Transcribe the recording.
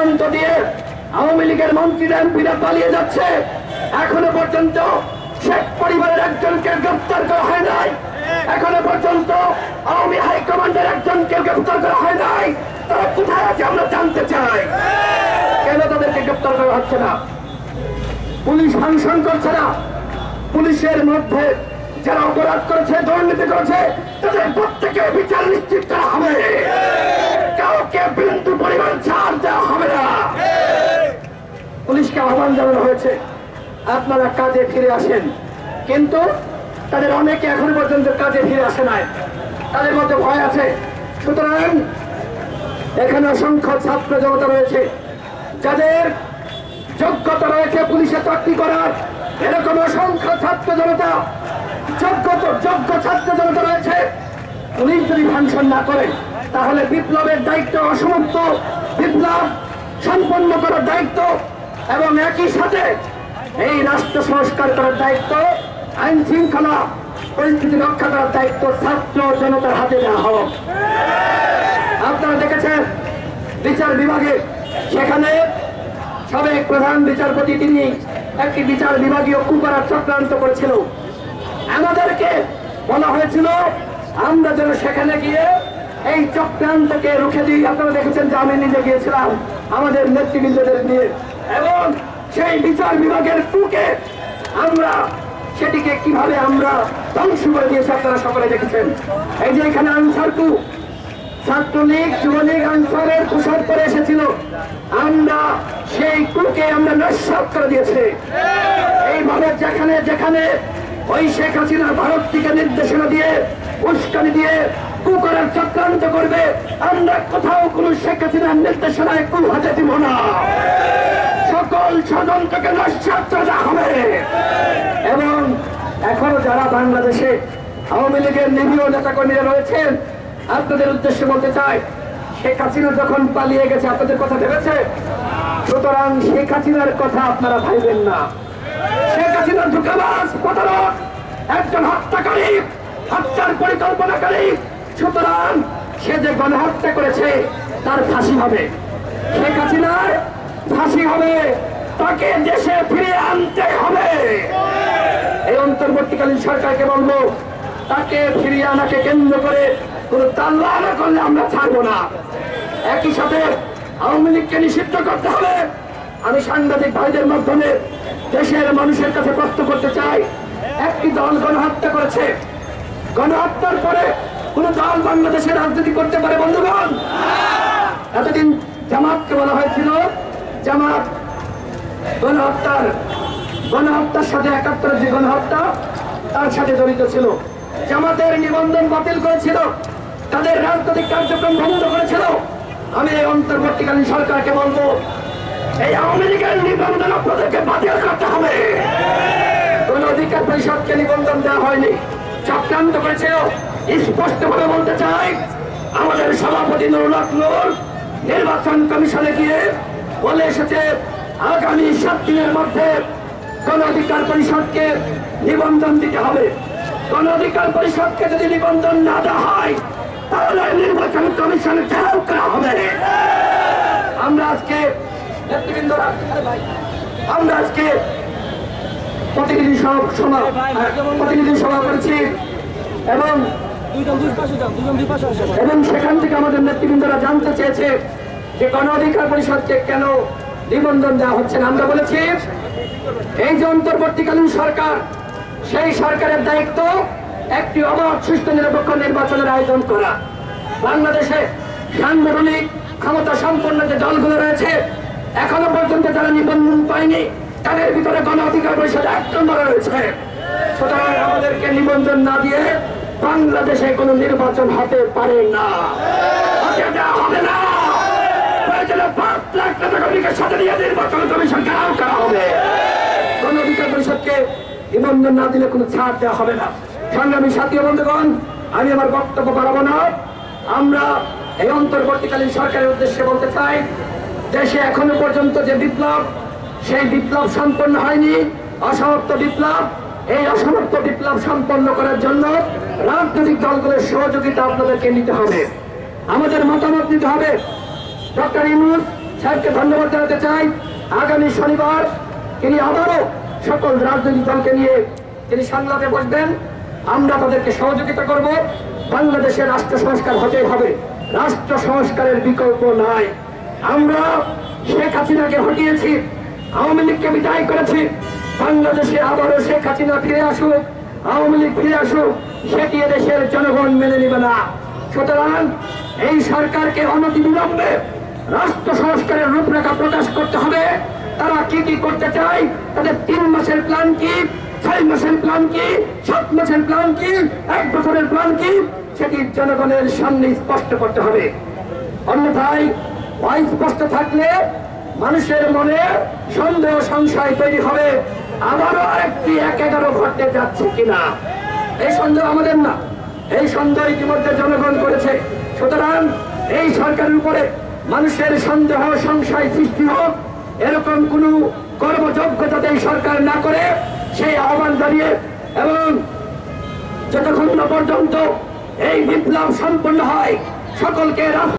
সীমান্ত দিয়ে আওয়ামী লীগের মন্ত্রীরা এমপিরা পালিয়ে যাচ্ছে, এখনো পর্যন্ত শেখ পরিবারের একজনকে গ্রেফতার করা হয় নাই, এখনো পর্যন্ত আওয়ামী হাইকমান্ডের একজনকে গ্রেফতার করা হয় নাই। তারা কোথায় আছে আমরা জানতে চাই। কেন তাদেরকে গ্রেফতার করা হচ্ছে না? পুলিশ ফাংশন করছে না। পুলিশের মধ্যে যারা অপরাধ করেছে, দুর্নীতি করেছে, তাদের প্রত্যেকের বিচার নিশ্চিত করা হবে। কাউকে বিন্দু পরিমাণ ছাড় দেওয়া হবে না। পুলিশকে আহ্বান জানানো হয়েছে, আপনারা কাজে ফিরে আসেন, কিন্তু তাদের অনেকে এখন পর্যন্ত কাজে ফিরে আসে নাই, তাদের মধ্যে ভয় আছে। সুতরাং এখানে অসংখ্য ছাত্র জনতা রয়েছে, যাদের যোগ্যতা রয়েছে পুলিশে চাকরি করার, এরকম অসংখ্য ছাত্র জনতা, যোগ্য ছাত্র জনতা রয়েছে। পুলিশ যদি ফাংশন না করে তাহলে বিপ্লবের দায়িত্ব অসমাপ্ত, বিপ্লব সম্পন্ন করার দায়িত্ব এবং একই সাথে এই রাষ্ট্র সংস্কার করার দায়িত্ব, আইন শৃঙ্খলা পরিস্থিতি রক্ষা করার দায়িত্ব ছাত্র জনতার হাতে দেওয়া হোক। আপনারা দেখেছেন বিচার বিভাগে, সেখানে সাবেক প্রধান বিচারপতি তিনি একটি বিচার বিভাগীয় কূপ করার চক্রান্ত করেছিল। আমাদেরকে বলা হয়েছিল আমরা যেন সেখানে গিয়ে এই চক্রান্তকে রুখে দিই। আপনারা দেখেছেন যে আমি নিজে গিয়েছিলাম আমাদের নেতৃবৃন্দদের নিয়ে, এবং সেই বিচার বিভাগের কুকে আমরা সেটিকে কিভাবে আমরা ধ্বংস করে দিয়েছি আপনারা সকলে দেখেছেন। এই যে এখানে আনসার কু, ছাত্রলীগ যুবলীগ আনসারের পোশাক পরে এসেছিল, আমরা সেই কুকে আমরা নস্যাৎ করে দিয়েছি। এইভাবে যেখানে যেখানে ওই শেখ হাসিনা ভারত থেকে নির্দেশনা দিয়ে, উস্কানি দিয়ে কু করার চক্রান্ত করবে, আমরা কোথাও কোন শেখ হাসিনার নির্দেশনায় কু হাতে দিব না। সকল ষড়যন্ত্রকে নস্যাৎ করা হবে। এবং এখনো যারা বাংলাদেশে আওয়ামী লীগের নিরীহ নেতাকর্মীরা রয়েছেন, আপনাদের উদ্দেশ্যে বলতে চাই, শেখ হাসিনা যখন পালিয়ে গেছে আপনাদের কথা ভেবেছে? সুতরাং শেখ হাসিনার কথা আপনারা ভাববেন না। শেখ হাসিনা ধোঁকাবাজ, প্রতারক, একজন হত্যাকারী, হত্যার পরিকল্পনাকারী। সুতরাং সে যে গণহত্যা করেছে তার ফাঁসি হবে, শেখ হাসিনার ফাঁসি হবে, তাকে দেশে ফিরে আনতে হবে। এই অন্তর্বর্তীকালীন সরকারকে বলবো, তাকে ফিরিয়ে আনাকে কেন্দ্র করে কোন তাল্লা না করলে আমরা ছাড়বো না। একই সাথে আওয়ামী লীগকে নিষিদ্ধ করতে হবে। আমি সাংবাদিক ভাইদের মাধ্যমে দেশের মানুষের কাছে প্রশ্ন করতে চাই, একটি দল গণহত্যা করেছে, গণহত্যার পরে কোন দল বাংলাদেশে রাজনীতি করতে পারে বন্ধুগণ? এতদিন জামাতকে বলা হয়েছিল জামাত গণহত্যার সাথে ৭১ যে গণহত্যা তার সাথে জড়িত ছিল, জামাতের নিবন্ধন বাতিল করেছিল, তাদের রাজনৈতিক কার্যক্রম বন্ধ করেছিল। আমি এই অন্তর্বর্তীকালীন সরকারকে বলবো, এই আওয়ামী লীগের নিবন্ধন আপনাদেরকে বাতিল করতে হবে। কোন অধিকার পরিষদকে নিবন্ধন দেওয়া হয়নি, চক্রান্ত করেছিল। স্পষ্টভাবে বলতে চাই, আমাদের সভাপতি নুরুল হক নূর নির্বাচন কমিশনে গিয়ে বলে এসেছে আগামী 7 দিনের মধ্যে গণ অধিকার পরিষদকে নিবন্ধন দিতে হবে। গণ অধিকার পরিষদকে যদি নিবন্ধন না দেওয়া হয় তাহলে নির্বাচন কমিশনে ঘেরাও করা হবে। আমরা আজকে নেতৃবৃন্দরা, আমরা আজকে প্রতিনিধি সভা করেছি এবং সেখান থেকে আমাদের নেতৃবৃন্দরা জানতে চেয়েছে যে গণ অধিকার পরিষদকে কেন নিবন্ধন দেওয়া হচ্ছে না। আমরা বলেছি এই যে অন্তর্বর্তীকালীন সরকার, সেই সরকারের দায়িত্ব একটি অবাধ সুষ্ঠু নিরপেক্ষ নির্বাচনের আয়োজন করা। বাংলাদেশে সাংগঠনিক ক্ষমতা সম্পন্ন যে দলগুলো রয়েছে এখনো পর্যন্ত যারা নিবন্ধন পায়নি তাদের ভিতরে গণ অধিকার পরিষদ ১ নম্বরে রয়েছে। সুতরাং আমাদেরকে নিবন্ধন না দিয়ে বাংলাদেশে কোন নির্বাচন হতে পারে না, হবে না। ৫ লাখ নেতাকর্মীকে সাথে নিয়ে নির্বাচন কমিশন ঘেরাও করা হবে। গণ অধিকার পরিষদকে নিবন্ধন না দিলে কোনো ছাড় দেওয়া হবে না। সংগ্রামী সাথী বন্ধুগণ, আমি আমার বক্তব্য বাড়াবো না। আমরা এই অন্তর্বর্তীকালীন সরকারের উদ্দেশ্যে বলতে চাই, দেশে এখনো পর্যন্ত যে বিপ্লব, সেই বিপ্লব সম্পন্ন হয়নি, অসমাপ্ত বিপ্লব। এই অসমাপ্ত বিপ্লব সম্পন্ন করার জন্য রাজনৈতিক দলগুলোর সহযোগিতা আপনাদেরকে নিতে হবে, আমাদের মতামত নিতে হবে। ডক্টর ইউনূস সাহেবকে ধন্যবাদ জানাতে চাই। আগামী শনিবার তিনি আবারও সকল রাজনৈতিক দলকে নিয়ে তিনি সংলাপে বসবেন। আমরা তাদেরকে সহযোগিতা করব। বাংলাদেশের রাষ্ট্র সংস্কার হতেই হবে, রাষ্ট্র সংস্কারের বিকল্প নাই। আমরা শেখ হাসিনাকে হটিয়েছি, আওয়ামী লীগকে বিদায় করেছি। বাংলাদেশে আবারও শেখ হাসিনা ফিরে আসুক, আওয়ামী লীগ ফিরে আসুক, সেটি দেশের জনগণ মেনে নেবে না। সুতরাং এই সরকারকে অনতিবিলম্বে রাষ্ট্র সংস্কারের রূপরেখা প্রকাশ করতে হবে। তারা কি কি করতে চায়, তাদের 3 মাসের প্ল্যান কি, 6 মাসের প্ল্যান কি, 7 মাসের প্ল্যান কি, 1 বছরের প্ল্যান কি, সেটি জনগণের সামনে স্পষ্ট করতে হবে। অন্যথায় অস্পষ্ট থাকলে মানুষের মনে সন্দেহ সংশয় তৈরি হবে, আবারও আরেকটি 1-11 ঘটতে যাচ্ছে কিনা। এই সন্দেহ আমাদের না, এই সন্দেহ ইতিমধ্যে জনগণ করেছে। সুতরাং এই সরকারের উপরে মানুষের সন্দেহ সংশয় সৃষ্টি হোক, এরকম কোন কর্মযোগ্যতা এই সরকার না করে সেই আহ্বান জানিয়ে, এবং যতক্ষণ না পর্যন্ত এই বিপ্লব সম্পন্ন হয় সকলকে